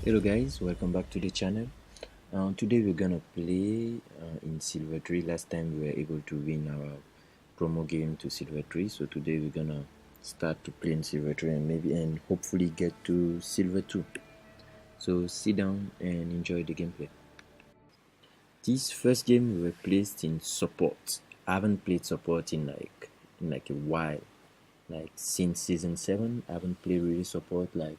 Hello guys, welcome back to the channel. Today we're gonna play in Silver 3. Last time we were able to win our promo game to Silver 3, so today we're gonna start to play in Silver 3 and hopefully get to Silver 2. So sit down and enjoy the gameplay. This first game we were placed in support. I haven't played support in like a while. Like since season 7, I haven't played really support. Like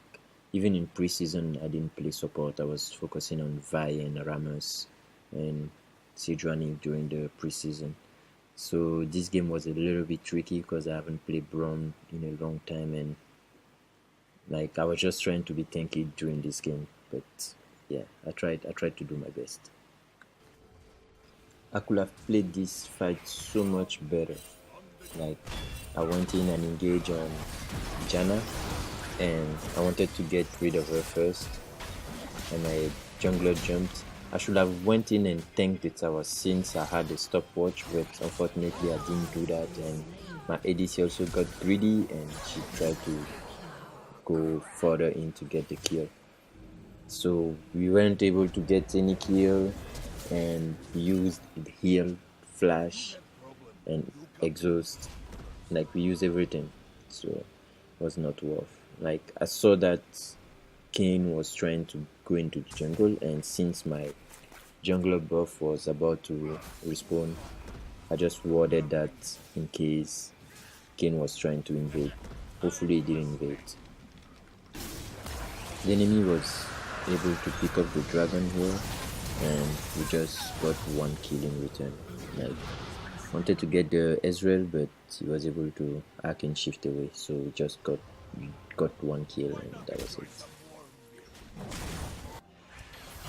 even in preseason, I didn't play support. I was focusing on Vi and Ramos and Sejuani during the preseason. So this game was a little bit tricky because I haven't played Braum in a long time, and like I was just trying to be tanky during this game. But yeah, I tried to do my best. I could have played this fight so much better. Like I went in and engaged on Jana, and I wanted to get rid of her first, and my jungler jumped. I should have went in and tanked the tower since I had a stopwatch, but unfortunately I didn't do that, and my ADC also got greedy and she tried to go further in to get the kill. So we weren't able to get any kill, and we used heal, flash, and exhaust. Like we used everything, so it was not worth. Like I saw that Kane was trying to go into the jungle, and since my jungler buff was about to respawn, I just warded that in case Kane was trying to invade. Hopefully he didn't invade. The enemy was able to pick up the dragon here, and we just got one kill in return. Like wanted to get the Ezreal, but he was able to hack and shift away, so we just got one kill, and that was it.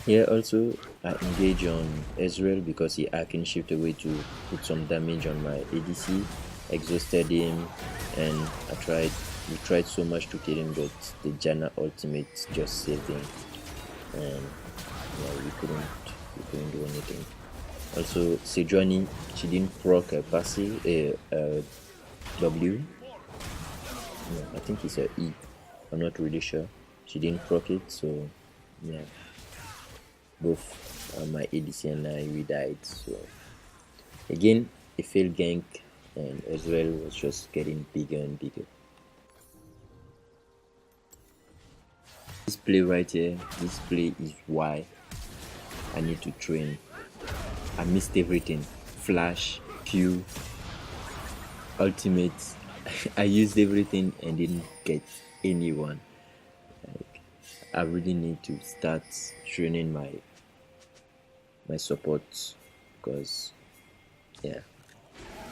Here also I engage on Ezreal because he hack and shift away to put some damage on my ADC, exhausted him, and we tried so much to kill him, but the Janna ultimate just saved him, and yeah, we couldn't do anything. Also, Sejuani, she didn't proc a passive, a W. No, I think it's a E. I'm not really sure. She didn't proc it, so yeah. Both my ADC and I, we died. So again, a failed gank, and Ezreal was just getting bigger and bigger. This play right here, this play is why I need to train. I missed everything. Flash, Q, ultimate. I used everything and didn't get anyone. Like, I really need to start training my support, because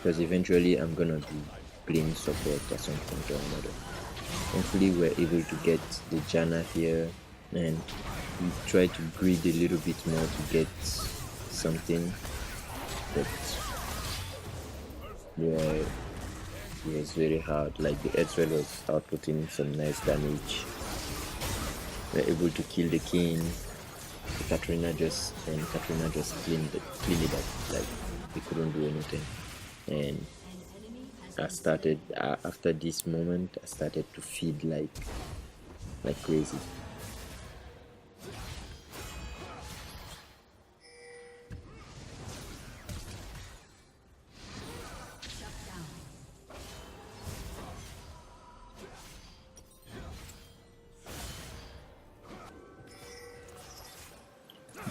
eventually I'm gonna be playing support at some point or another. Hopefully we're able to get the Janna here, and we try to greed a little bit more to get something, but yeah, it was very hard. Like the Ezreal was outputting some nice damage. We're able to kill the king. Katrina just cleaned it up. Like we couldn't do anything, and I started after this moment. I started to feed like crazy.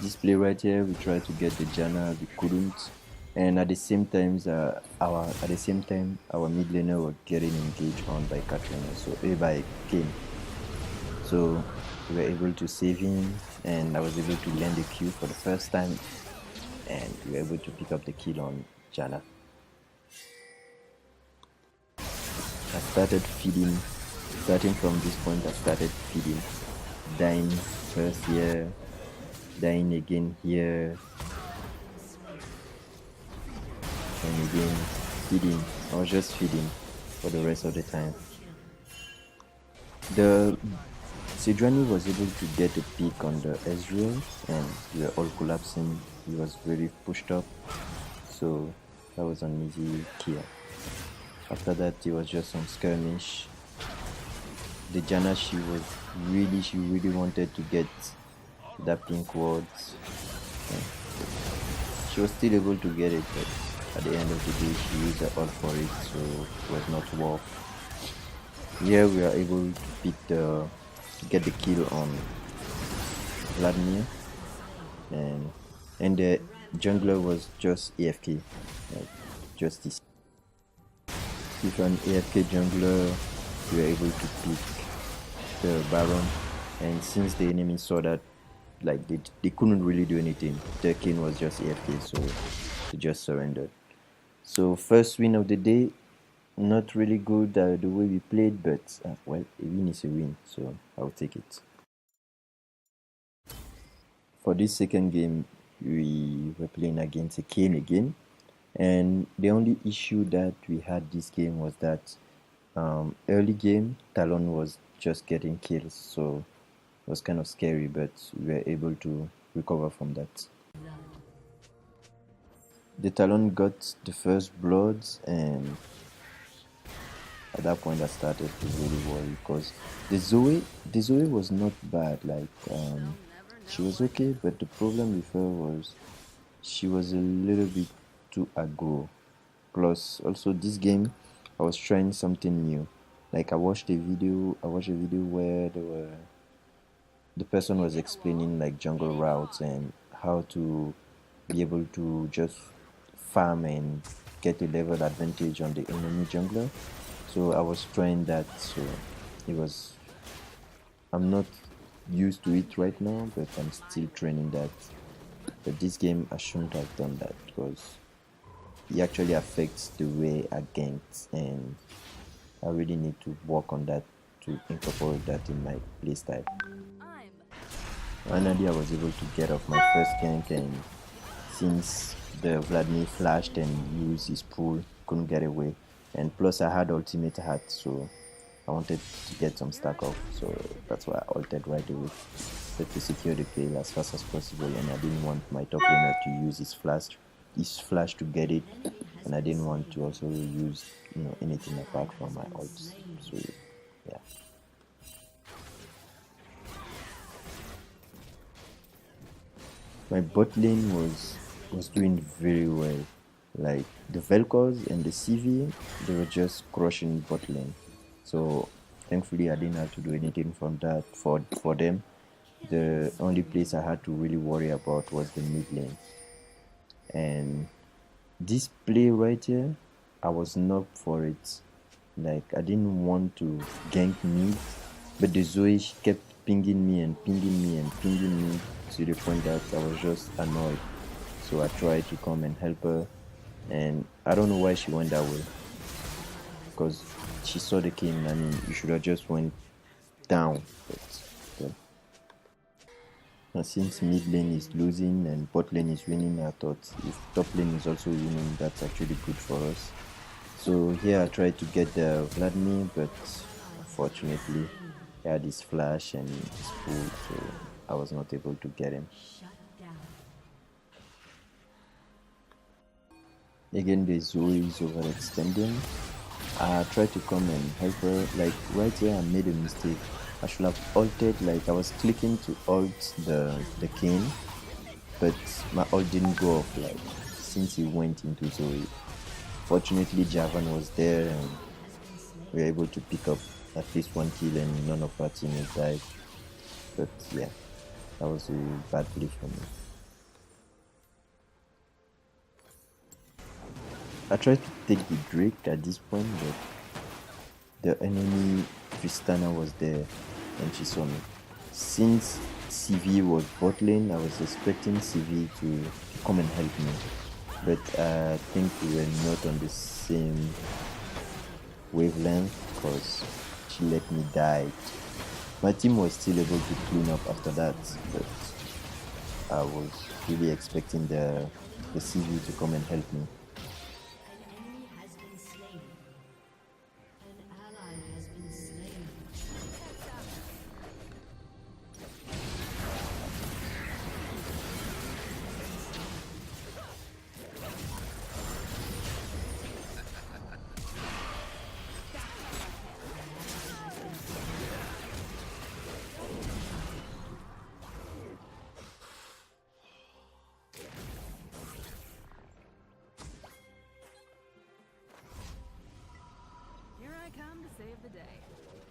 This play right here, we tried to get the Janna, we couldn't, and at the same time our mid laner were getting engaged on by Katrina, so by Kane. So we were able to save him, and I was able to land the Q for the first time, and we were able to pick up the kill on Janna. I started feeding, starting from this point I started feeding, dying first here, dying again here, and again feeding. I was just feeding for the rest of the time. The Sejuani was able to get a pick on the Ezreal, and we were all collapsing. He was very pushed up, so that was an easy kill. After that, it was just some skirmish, the Jana, she really wanted to get that pink wards. Yeah. She was still able to get it, but at the end of the day she used her ult for it, so it was not worth. Here we are able to get the kill on Vladimir, and the jungler was just AFK, like just this. If an AFK jungler, we were able to pick the Baron, and since the enemy saw that, like they couldn't really do anything, their king was just AFK, so they just surrendered. So first win of the day, not really good the way we played, but well, a win is a win, so I'll take it. For this second game, we were playing against a Kane again, and the only issue that we had this game was that early game Talon was just getting kills, so it was kind of scary, but we were able to recover from that. The Talon got the first bloods, and at that point I started to really worry because the Zoe was not bad, like she was okay, but the problem with her was she was a little bit too aggro. Plus also this game I was trying something new. Like I watched a video where the person was explaining like jungle routes and how to be able to just farm and get a level advantage on the enemy jungler. So I was trying that, so I'm not used to it right now, but I'm still training that. But this game I shouldn't have done that because it actually affects the way I gank, and I really need to work on that to incorporate that in my playstyle. Finally I was able to get off my first gank, and since the Vladimir flashed and used his pull, couldn't get away. And plus I had ultimate hat, so I wanted to get some stack off, so that's why I ulted right away. But to secure the kill as fast as possible, and I didn't want my top laner to use his flash to get it, and I didn't want to also use anything apart from my ults. So yeah. My bot lane was doing very well. Like the Velcors and the CV, they were just crushing bot lane. So thankfully I didn't have to do anything from that for them. The only place I had to really worry about was the mid lane. And this play right here, I was not for it. Like I didn't want to gank mid, but the Zoe kept pinging me and pinging me and pinging me to the point that I was just annoyed. So I tried to come and help her, and I don't know why she went that way, because she saw the king. I mean, you should have just went down. But and since mid lane is losing and bot lane is winning, I thought if top lane is also winning, that's actually good for us. So here I tried to get the Vladimir, but unfortunately he had his flash and his pull, so I was not able to get him. Again, the Zoe is overextending. I tried to come and help her. Like right here I made a mistake. I should have ulted, like I was clicking to ult the king, but my ult didn't go off, like since he went into Zoe. Fortunately Javan was there and we were able to pick up at least one kill and none of our teammates died. But yeah, that was a bad play for me. I tried to take the Drake at this point, but the enemy Tristana was there and she saw me. Since CV was bot lane, I was expecting CV to come and help me, but I think we were not on the same wavelength because she let me die. My team was still able to clean up after that, but I was really expecting the CV to come and help me.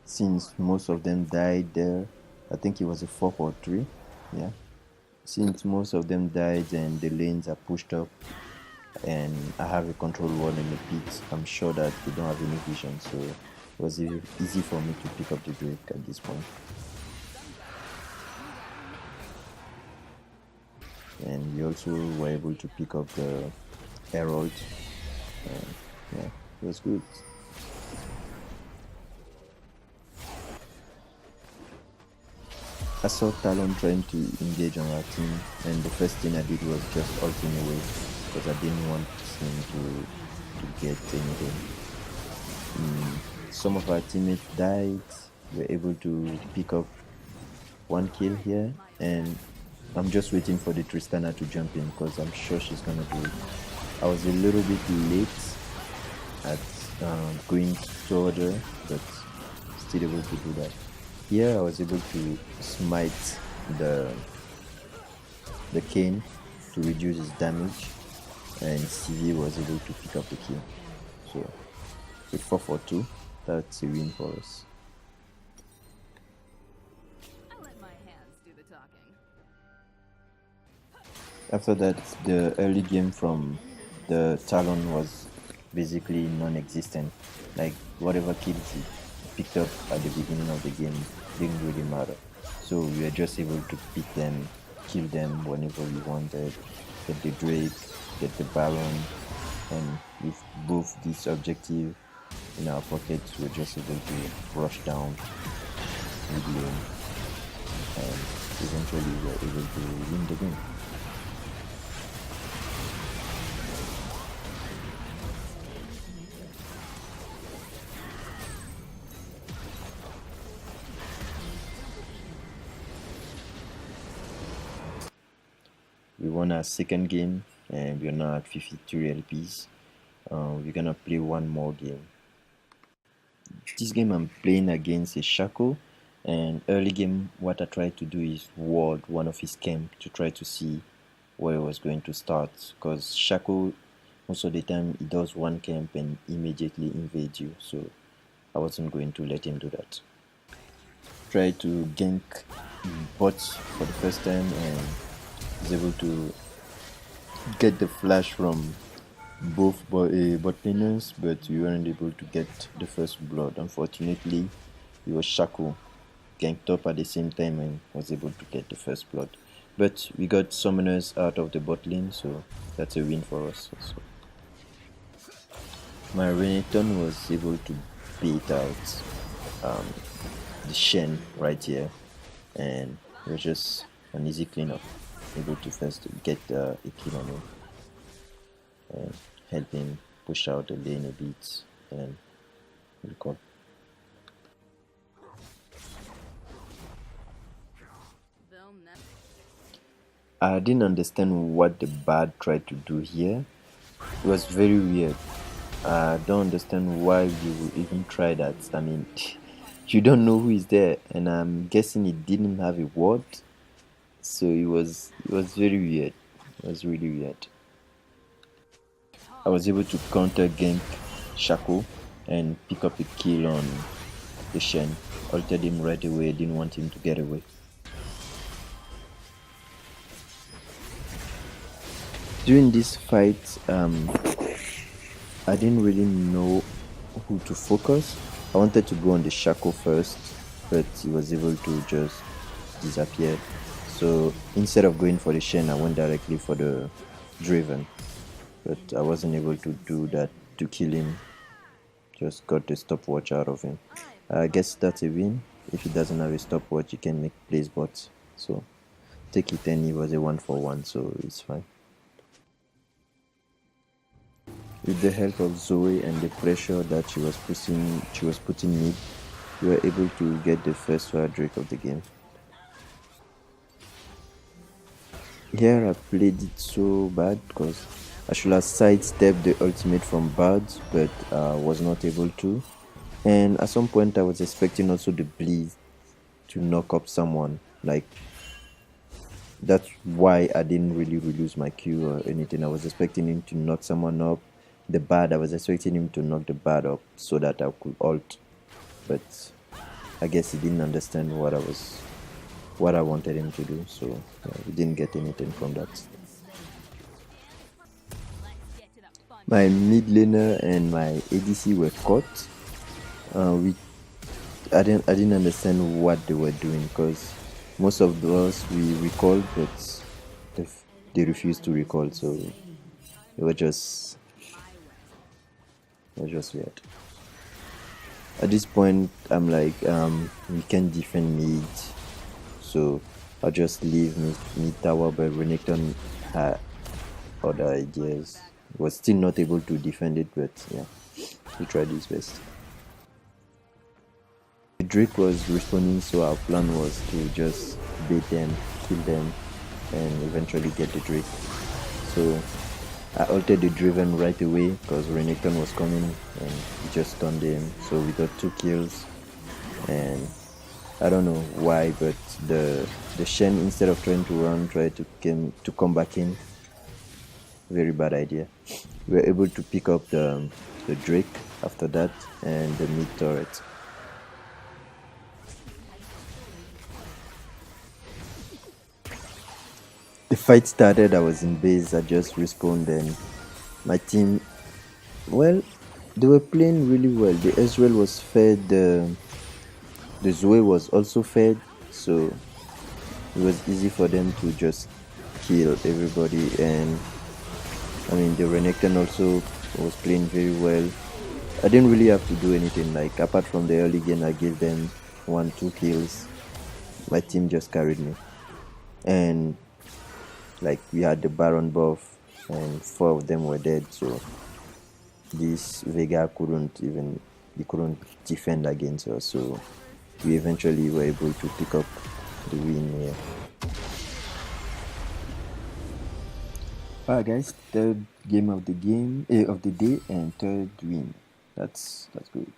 Since most of them died there, I think it was a 4-3. Yeah. Since most of them died and the lanes are pushed up and I have a control wall in the pit, I'm sure that they don't have any vision, so it was easy for me to pick up the Drake at this point. And we also were able to pick up the Herald. Yeah, it was good. I saw Talon trying to engage on our team, and the first thing I did was just ulting away because I didn't want him to get anything. Some of our teammates died. We were able to pick up one kill here, and I'm just waiting for the Tristana to jump in because I'm sure she's gonna do it. I was a little bit late at going toward her, but still able to do that. Here I was able to smite the cane to reduce his damage, and CV was able to pick up the kill. So with 4-4-2, that's a win for us. After that, the early game from the Talon was basically non-existent. Like whatever kills he picked up at the beginning of the game didn't really matter. So we were just able to pick them, kill them whenever we wanted, get the Drake, get the Baron, and with both this objective in our pockets, we're just able to rush down mid lane, and eventually we're able to win the game. We won our second game and we're now at 53 LPs. We're gonna play one more game. This game I'm playing against a Shaco, and early game what I tried to do is ward one of his camp to try to see where he was going to start, because Shaco most of the time he does one camp and immediately invade you, so I wasn't going to let him do that. Tried to gank bots for the first time and is able to get the flash from both bot laners, but we weren't able to get the first blood. Unfortunately, it was Shaco ganked up at the same time and was able to get the first blood. But we got summoners out of the bot lane, so that's a win for us also. My Renekton was able to beat out the Shen right here, and it was just an easy cleanup. Able to first get a kill on him and help him push out the lane a bit and recall. I didn't understand what the bard tried to do here. It was very weird. I don't understand why you would even try that. I mean, you don't know who is there, and I'm guessing it didn't have a ward. So it was very weird. It was really weird. I was able to counter gank Shaco and pick up a kill on the Shen. Altered him right away, didn't want him to get away. During this fight, I didn't really know who to focus. I wanted to go on the Shaco first, but he was able to just disappear. So instead of going for the Shen, I went directly for the Draven, but I wasn't able to do that to kill him. Just got the stopwatch out of him. I guess that's a win. If he doesn't have a stopwatch, he can make plays bots. So take it, and he was a 1-for-1, so it's fine. With the help of Zoe and the pressure that she was putting mid, we were able to get the first fire Drake of the game. Here I played it so bad because I should have sidestepped the ultimate from Bard, but was not able to. And at some point I was expecting also the bleed to knock up someone. Like, that's why I didn't really reduce my Q or anything. I was expecting him to knock someone up. The Bard, I was expecting him to knock the Bard up so that I could ult. but I guess he didn't understand what I wanted him to do, so we didn't get anything from that. My mid laner and my ADC were caught. I didn't understand what they were doing, because most of those we recalled, but they refused to recall, so it was just weird. At this point, I'm like, we can't defend mid, so I'll just leave mid tower. But Renekton had other ideas. Was still not able to defend it, but yeah, he tried his best. The Drake was responding, so our plan was to just bait them, kill them, and eventually get the Drake. So I altered the Driven right away because Renekton was coming and he just stunned him. So we got 2 kills, and I don't know why, but the Shen, instead of trying to run, tried to come back in. Very bad idea. We were able to pick up the Drake after that and the mid turret. The fight started, I was in base, I just respawned, and my team, well, they were playing really well. The Ezreal was fed, the Zoe was also fed, so it was easy for them to just kill everybody. And I mean, the Renekton also was playing very well. I didn't really have to do anything, like apart from the early game I gave them 1-2 kills. My team just carried me, and like we had the Baron buff and 4 of them were dead, so this Vega couldn't defend against us, so we eventually were able to pick up the win here. Alright guys, third game of the day and third win. That's good.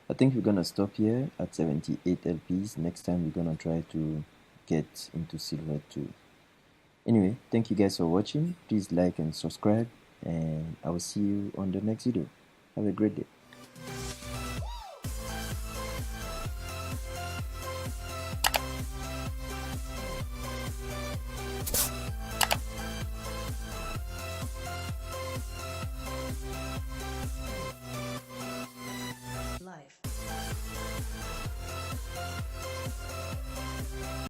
I think we're gonna stop here at 78 LPs. Next time we're gonna try to get into silver 2. Anyway, thank you guys for watching. Please like and subscribe, and I will see you on the next video. Have a great day.